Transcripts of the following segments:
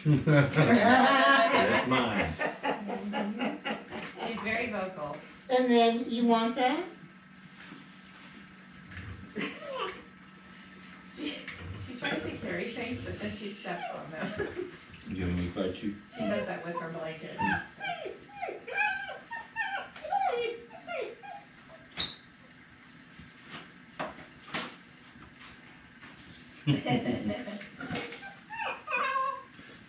That's mine. She's very vocal. And then you want that? She tries to carry things, but then she steps on them. You want me to fight you? She does that with her blanket.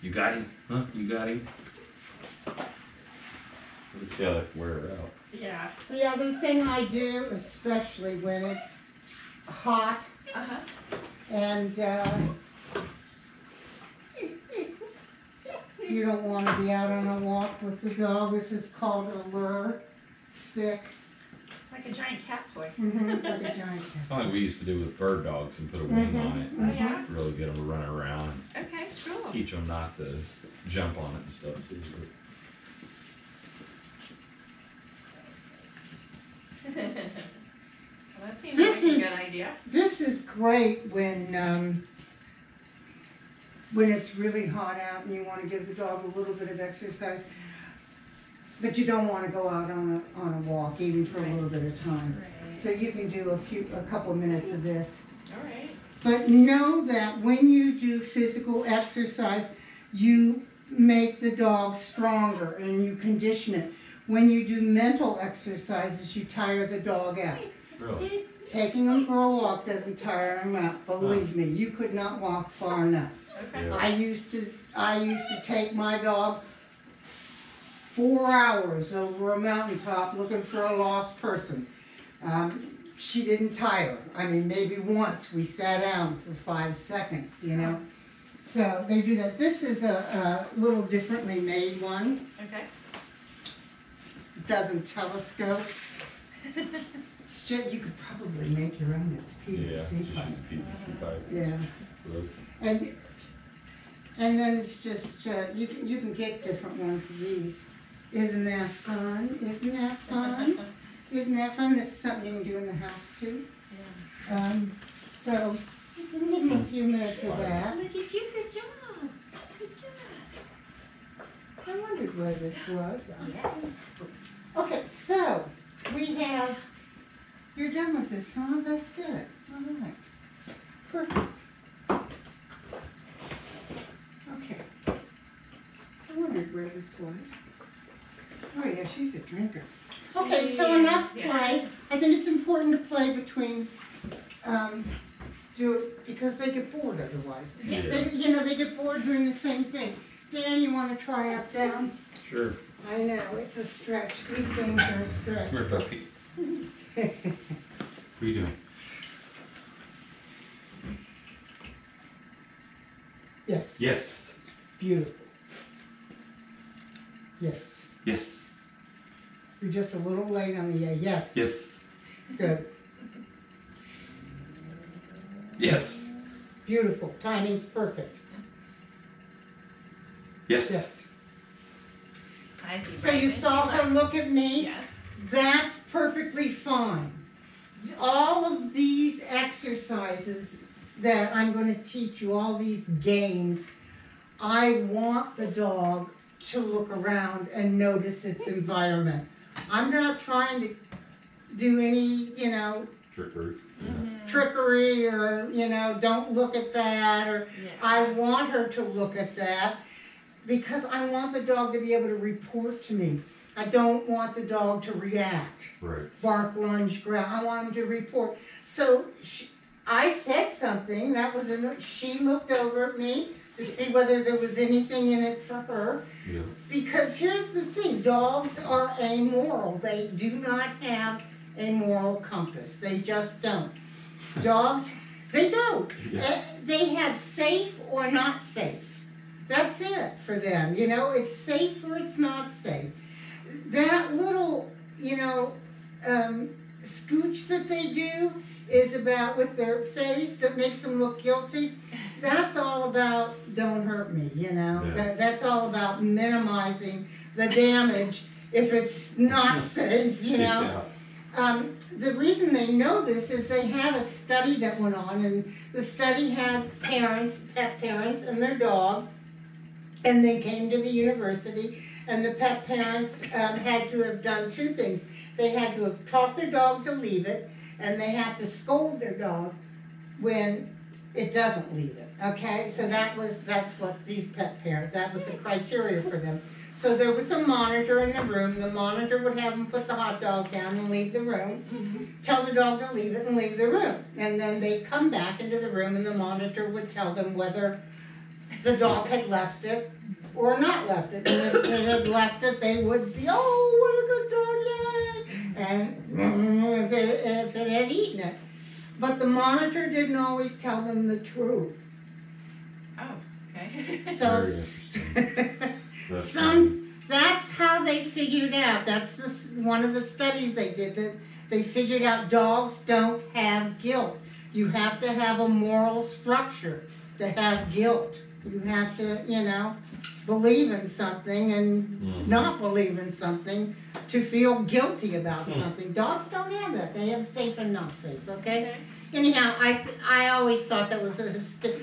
You got him? Huh? You got him? Let's see how that wear her out. Yeah. The other thing I do, especially when it's hot and you don't want to be out on a walk with the dog, this is called a lure stick. It's like a giant cat toy. It's like a giant cat. Kind of like we used to do with bird dogs and put a wing on it. Oh, yeah? Really get them to run around. Okay, cool. Teach them not to jump on it and stuff too. Well, that seems This like is- a good idea. This is great when it's really hot out and you want to give the dog a little bit of exercise, but you don't want to go out on a walk even for a little bit of time. Right. So you can do a couple minutes of this. All right. But know that when you do physical exercise, you make the dog stronger and you condition it. When you do mental exercises, you tire the dog out. Really? Taking them for a walk doesn't tire them out. Believe me, you could not walk far enough. Okay. Yeah. I used to take my dog 4 hours over a mountaintop looking for a lost person. She didn't tire. I mean, maybe once we sat down for 5 seconds, you know. So they do that. This is a little differently made one. Okay. It doesn't telescope. It's just, you could probably make your own. It's Yeah, PVC just pipe. use a PVC pipe. Yeah. And then it's just, you can get different ones of these. Isn't that fun? Isn't that fun? Isn't that fun? This is something you can do in the house too. Yeah. So you can give them a few minutes of that. Look at you. Good job. Good job. I wondered where this was. Yes. Okay, so we have, you're done with this, huh? That's good. All right. Perfect. Okay. I wondered where this was. Oh yeah, she's a drinker. Okay, so enough play. I think it's important to play between, do it because they get bored otherwise. Yes. They, they get bored doing the same thing. Dan, you want to try up, down? Sure. I know, it's a stretch. These things are a stretch. Come here, puppy. What are you doing? Yes. Yes. Beautiful. Yes. Yes. You're just a little late on the yes. Yes. Good. Yes. Beautiful. Timing's perfect. Yes. Yes. I see. So you saw her look at me? Yes. That's perfectly fine. All of these exercises that I'm going to teach you, all these games, I want the dog to look around and notice its environment. I'm not trying to do any, Trickery. trickery or, don't look at that, or Yeah. I want her to look at that because I want the dog to be able to report to me. I don't want the dog to react, Right. bark, lunge, growl. I want him to report. So I said something, that was she looked over at me to see whether there was anything in it for her. Yeah. Because here's the thing, dogs are amoral. They do not have a moral compass. They just don't. Dogs, they don't. Yeah. They have safe or not safe. That's it for them. It's safe or it's not safe. That little, scooch that they do is about with their face that makes them look guilty. That's all about don't hurt me, Yeah. That's all about minimizing the damage if it's not safe, Yeah. The reason they know this is they had a study that went on, and the study had pet parents and their dog, And they came to the university, and the pet parents had to have done two things. They had to have taught their dog to leave it, and they have to scold their dog when it doesn't leave it, okay? So that's what these pet parents, that was the criteria for them. So there was a monitor in the room. The monitor would have them put the hot dog down and leave the room, tell the dog to leave it and leave the room. And then they'd come back into the room and the monitor would tell them whether the dog had left it or not left it. And if they had left it, they would be, oh, what a good dog, yay! And if it had eaten it. But the monitor didn't always tell them the truth. Oh, okay. So that's how they figured out. That's one of the studies they did. That they figured out dogs don't have guilt. You have to have a moral structure to have guilt. You have to, believe in something and not believe in something to feel guilty about something. Dogs don't have that. They have safe and not safe, okay? Anyhow, I always thought that was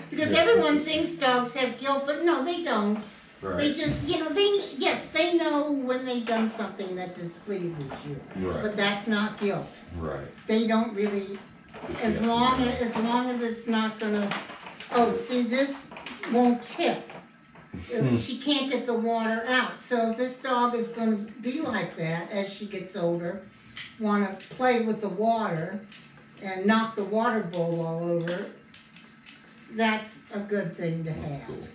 because everyone thinks dogs have guilt, but no, they don't. Right. They just, they know when they've done something that displeases you. Right. But that's not guilt. Right. They don't really, as long as it's not gonna, see, this won't tip. She can't get the water out. So if this dog is gonna be like that as she gets older, wanna play with the water and knock the water bowl all over, that's a good thing to have. Cool.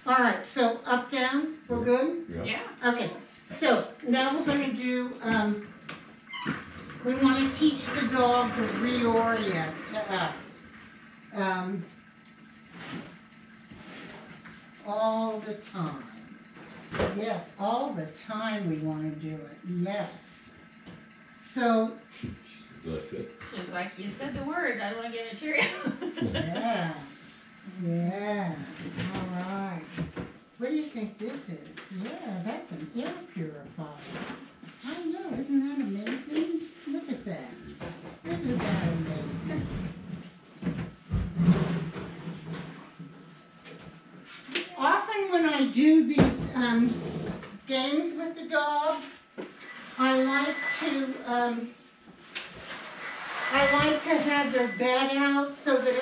All right, so up, down, we're good? Yeah. Okay, so now we're going to do, we want to teach the dog to reorient to us all the time. Yes, all the time we want to do it, yes. So, She's like, you said the word, I don't want to get a tear. yeah. Yeah, all right. What do you think this is? Yeah, that's an air purifier. I know, isn't that amazing? Look at that. Isn't that amazing? Often when I do these games with the dog, I like to have their bed out so that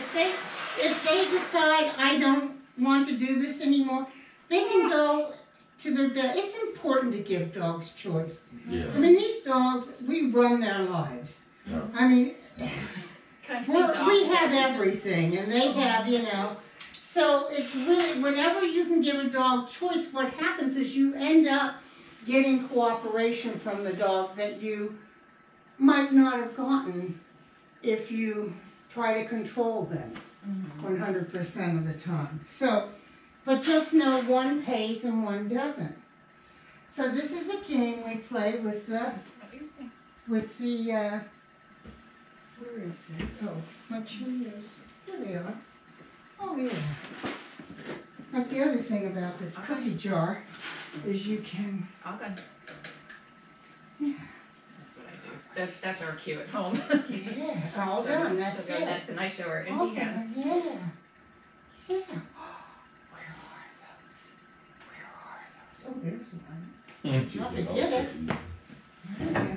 if they decide I don't want to do this anymore, they can go to their bed. It's important to give dogs choice. Yeah. I mean, these dogs, we run their lives. Yeah. I mean, we have opposite. everything, and they have, So it's really, whenever you can give a dog choice, what happens is you end up getting cooperation from the dog that you might not have gotten if you try to control them 100% of the time. So, but just know one pays and one doesn't. So this is a game we play with the, where is it? Oh, my Cheerios. There they are. Oh yeah. That's the other thing about this cookie jar, is you can, All done. yeah, That's what I do. That's our cue at home. yeah, all done, that's She'll go it. nuts and I show her empty Okay, hands. yeah, yeah. Where are those? Oh, there's one. She's like, Get it. oh, Yeah.